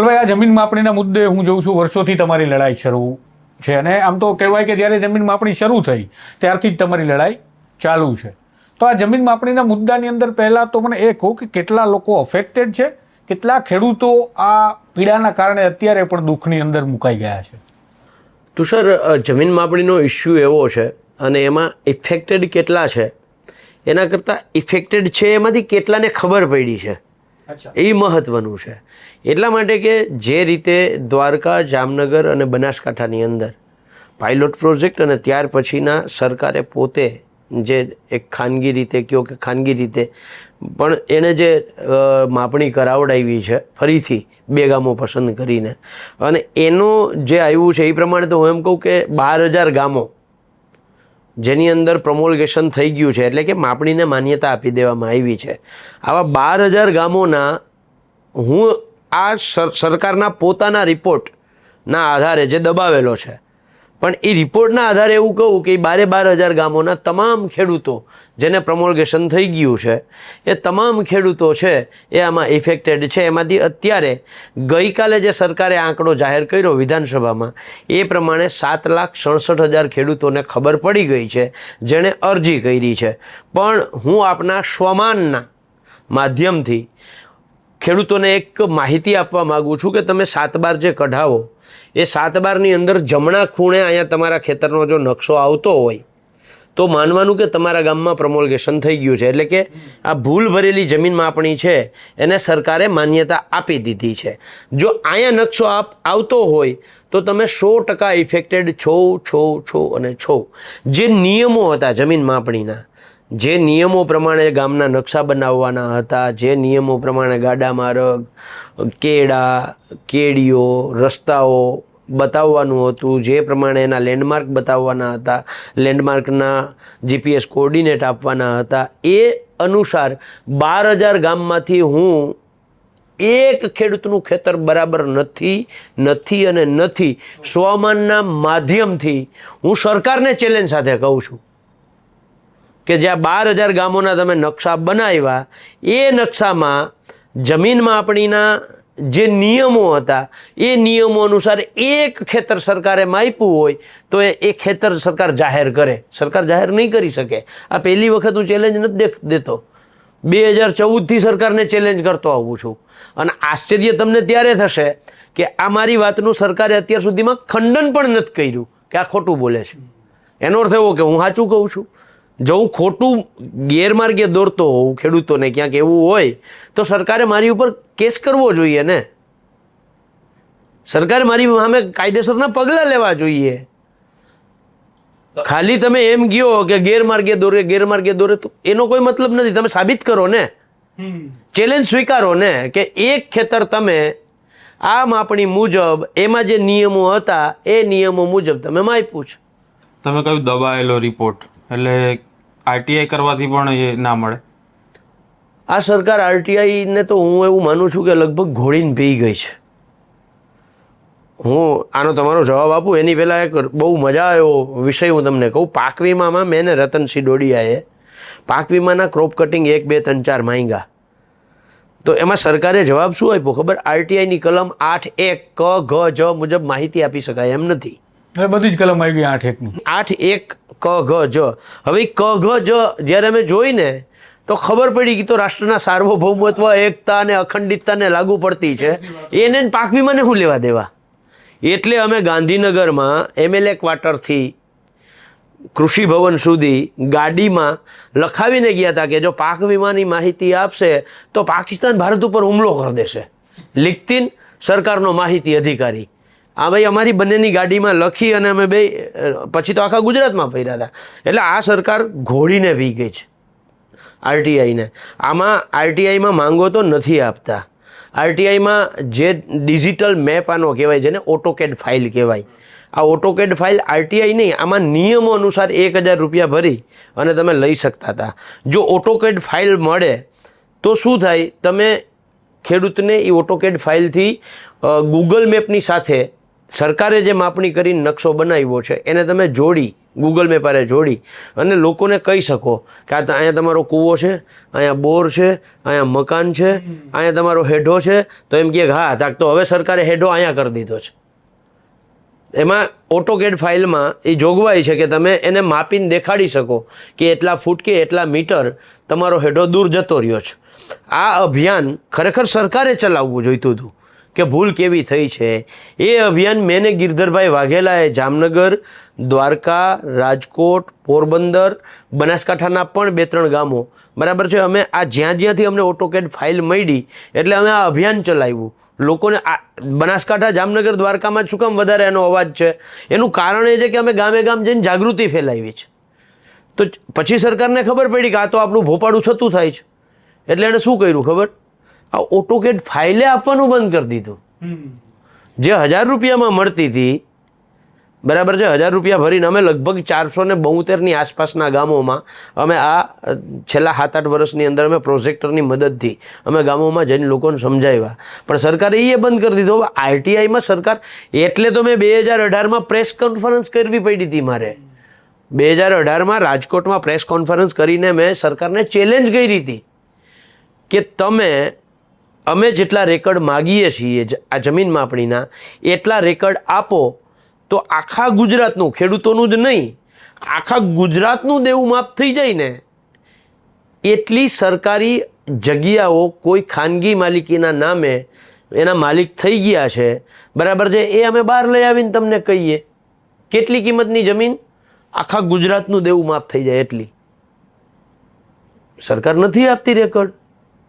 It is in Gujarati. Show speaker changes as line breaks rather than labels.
ભાઈ, આ જમીન માપણીના મુદ્દે હું જોઉં છું વર્ષોથી તમારી લડાઈ શરૂ છે, અને આમ તો કહેવાય કે જ્યારે જમીન માપણી શરૂ થઈ ત્યારથી જ તમારી લડાઈ ચાલુ છે. તો આ જમીન માપણીના મુદ્દાની અંદર પહેલાં તો મને એ કહો કે કેટલા લોકો અફેક્ટેડ છે, કેટલા ખેડૂતો આ પીડાના કારણે અત્યારે પણ દુઃખની અંદર મુકાઈ ગયા છે?
તુષાર, જમીન માપણીનો ઇસ્યુ એવો છે અને એમાં ઇફેક્ટેડ કેટલા છે એના કરતાં ઇફેક્ટેડ છે એમાંથી કેટલાને ખબર પડી છે એ મહત્વનું છે. એટલા માટે કે જે રીતે દ્વારકા, જામનગર અને બનાસકાંઠાની અંદર પાયલોટ પ્રોજેક્ટ અને ત્યાર પછીના સરકારે પોતે જે એક ખાનગી રીતે કહો કે ખાનગી રીતે પણ એણે જે માપણી કરાવડાવી છે ફરીથી 2 ગામો પસંદ કરીને, અને એનું જે આવ્યું છે એ પ્રમાણે તો હું એમ કહું કે 12,000 ગામો જેની અંદર પ્રમોલ્ગેશન થઈ ગયું છે, એટલે કે માપણીને માન્યતા આપી દેવામાં આવી છે. આવા 12,000 ગામોના હું આ સરકારના પોતાના રિપોર્ટના આધારે જે દબાવેલો છે, પણ એ રિપોર્ટના આધારે એવું કહું કે 12,000 ગામોના તમામ ખેડૂતો જેને પ્રમોલ્ગેશન થઈ ગયું છે એ તમામ ખેડૂતો છે એ આમાં ઇફેક્ટેડ છે. એમાંથી અત્યારે ગઈકાલે જે સરકારે આંકડો જાહેર કર્યો વિધાનસભામાં એ પ્રમાણે 7,67,000 ખેડૂતોને ખબર પડી ગઈ છે જેણે અરજી કરી છે. પણ હું આપના સ્વમાનના માધ્યમથી ખેડૂતોને એક માહિતી આપવા માગું છું કે તમે 7/12 જે કઢાવો એ 7/12ની અંદર જમણા ખૂણે અહીંયા તમારા ખેતરનો જો નકશો આવતો હોય તો માનવાનું કે તમારા ગામમાં પ્રમોલ્ગેશન થઈ ગયું છે, એટલે કે આ ભૂલ ભરેલી જમીન માપણી છે એને સરકારે માન્યતા આપી દીધી છે. જો અહીંયા નકશો આવતો હોય તો તમે 100% ઇફેક્ટેડ છો અને છો. જે નિયમો હતા જમીન માપણીના, જે નિયમો પ્રમાણે ગામના નકશા બનાવવાના હતા, જે નિયમો પ્રમાણે ગાડા માર્ગ, કેળા, કેડીઓ, રસ્તાઓ બતાવવાનું હતું, જે પ્રમાણે એના લેન્ડમાર્ક બતાવવાના હતા, લેન્ડમાર્કના GPS કોર્ડિનેટ આપવાના હતા, એ અનુસાર 12,000 ગામમાંથી હું એક ખેડૂતનું ખેતર બરાબર નથી સ્વમાનના માધ્યમથી હું સરકારને ચેલેન્જ સાથે કહું છું કે જ્યાં 12,000 ગામોના તમે નકશા બનાવ્યા એ નકશામાં જમીન માપણીના જે નિયમો હતા એ નિયમો અનુસાર એક ખેતર સરકારે માપ્યું હોય તો એ ખેતર સરકાર જાહેર કરે. સરકાર જાહેર નહીં કરી શકે. આ પહેલી વખત હું ચેલેન્જ નથી દેતો, 2014થી સરકારને ચેલેન્જ કરતો આવું છું. અને આશ્ચર્ય તમને ત્યારે થશે કે આ મારી વાતનું સરકારે અત્યાર સુધીમાં ખંડન પણ નથી કર્યું કે આ ખોટું બોલે છે. એનો અર્થ એવો કે હું સાચું કહું છું. જો હું ખોટું ગેરમાર્ગે દોરતો હોઉં ખેડૂતોને ક્યાંક એવું હોય તો સરકારે મારી ઉપર કેસ કરવો જોઈએ ને. સરકારે મારી સામે કાયદેસરના પગલાં લેવા જોઈએ. ખાલી તમે એમ કહો કે ગેરમાર્ગે દોરે તો એનો કોઈ મતલબ નથી. તમે સાબિત કરો ને, ચેલેન્જ સ્વીકારો ને કે એક ખેતર તમે આ માપણી મુજબ એમાં જે નિયમો હતા એ નિયમો મુજબ તમે માપ્યું છે.
તમે કહ્યું દબાયેલો રિપોર્ટ, એટલે આરટીઆઈ કરવાથી પણ એ ના મળે?
આ સરકાર આરટીઆઈને તો હું એવું માનું છું કે લગભગ ઘોળીને પી ગઈ છે. હું આનો તમારો જવાબ આપું એની પહેલાં એક બહુ મજા આવ્યો વિષય હું તમને કહું. પાક વીમામાં મેં ને રતનસિંહ ડોડિયાએ પાક વીમાના ક્રોપ કટિંગ 1, 2, 3, 4 માંગ્યા તો એમાં સરકારે જવાબ શું આપ્યો ખબર? આરટીઆઈની કલમ 8(1) ક, ઘ, જ મુજબ માહિતી આપી શકાય એમ નથી.
બધી જ કલમ આવી ગઈ 8(1)
8(1) ક, ઘ, જ. હવે ક, ઘ, જ જ્યારે અમે જોઈને તો ખબર પડી કે તો રાષ્ટ્રના સાર્વભૌમત્વ, એકતા અને અખંડિતતાને લાગુ પડતી છે. એને પાક વીમાને શું લેવા દેવા? એટલે અમે ગાંધીનગરમાં MLA ક્વાર્ટરથી કૃષિ ભવન સુધી ગાડીમાં લખાવીને ગયા હતા કે જો પાક વીમાની માહિતી આપશે તો પાકિસ્તાન ભારત ઉપર હુમલો કરી દેશે. લિખતીન સરકારનો માહિતી અધિકારી. આ ભાઈ અમારી બંનેની ગાડીમાં લખી અને અમે બે પછી તો આખા ગુજરાતમાં ફર્યા હતા. એટલે આ સરકાર ઘોડીને પી ગઈ છે આરટીઆઈને. આમાં આરટીઆઈમાં માંગો તો નથી આપતા. આરટીઆઈમાં જે ડિજિટલ મેપ આનો કહેવાય, જેને ઓટોકેડ ફાઇલ કહેવાય, આ ઓટોકેડ ફાઇલ આરટીઆઈ નહીં, આમાં નિયમો અનુસાર 1,000 રૂપિયા ભરી અને તમે લઈ શકતા હતા. જો ઓટોકેડ ફાઇલ મળે તો શું થાય? તમે ખેડૂતને એ ઓટોકેડ ફાઇલથી ગૂગલ મેપની સાથે સરકારે જે માપણી કરીને નકશો બનાવ્યો છે એને તમે જોડી ગૂગલ મેપ હારે જોડી અને લોકોને કહી શકો કે આ અહીંયા તમારો કૂવો છે, અહીંયા બોર છે, અહીંયા મકાન છે, અહીંયા તમારો હેઢો છે, તો એમ કહે હા તાક તો હવે સરકારે હેઢો અહીંયા કરી દીધો છે. એમાં ઓટોકેડ ફાઇલમાં એ જોગવાઈ છે કે તમે એને માપીને દેખાડી શકો કે એટલા ફૂટ કે એટલા મીટર તમારો હેઢો દૂર જતો રહ્યો છે. આ અભિયાન ખરેખર સરકારે ચલાવવું જોઈતું હતું કે ભૂલ કેવી થઈ છે. એ અભિયાન મેને ગિરધરભાઈ વાઘેલાએ જામનગર, દ્વારકા, રાજકોટ, પોરબંદર, બનાસકાંઠાના પણ 2-3 ગામો બરાબર છે. અમે આ જ્યાંથી અમને ઓટોકેડ ફાઇલ મળી એટલે અમે આ અભિયાન ચલાવ્યું. લોકોને આ બનાસકાંઠા, જામનગર, દ્વારકામાં શું કામ વધારે એનો અવાજ છે? એનું કારણ એ છે કે અમે ગામે ગામ જઈને જાગૃતિ ફેલાવી છે. તો પછી સરકારને ખબર પડી કે આ તો આપણું ભોપાળું છતું થાય છે એટલે એણે શું કર્યું ખબર? આ ઓટોકેડ ફાઇલે આપવાનું બંધ કરી દીધું. જે 1000 રૂપિયામાં મળતી હતી બરાબર છે, 1000 રૂપિયા ભરીને અમે લગભગ 472ની આસપાસના ગામોમાં અમે આ છેલ્લા 7-8 વર્ષની અંદર અમે પ્રોજેક્ટરની મદદથી અમે ગામોમાં જઈને લોકોને સમજાવ્યા. પણ સરકારે એ બંધ કરી દીધો. હવે આરટીઆઈમાં સરકાર એટલે તો મેં 2018માં પ્રેસ કોન્ફરન્સ કરવી પડી હતી મારે. 2018માં રાજકોટમાં પ્રેસ કોન્ફરન્સ કરીને મેં સરકારને ચેલેન્જ કરી હતી કે અમે જેટલા રેકર્ડ માગીએ છીએ આ જમીન માપણીના એટલા રેકર્ડ આપો તો આખા ગુજરાતનું, ખેડૂતોનું જ નહીં, આખા ગુજરાતનું દેવું માફ થઈ જાય ને એટલી સરકારી જગ્યાઓ કોઈ ખાનગી માલિકીના નામે એના માલિક થઈ ગયા છે બરાબર છે. એ અમે બહાર લઈ આવીને તમને કહીએ કેટલી કિંમતની જમીન આખા ગુજરાતનું દેવું માફ થઈ જાય એટલી. સરકાર નથી આપતી રેકર્ડ.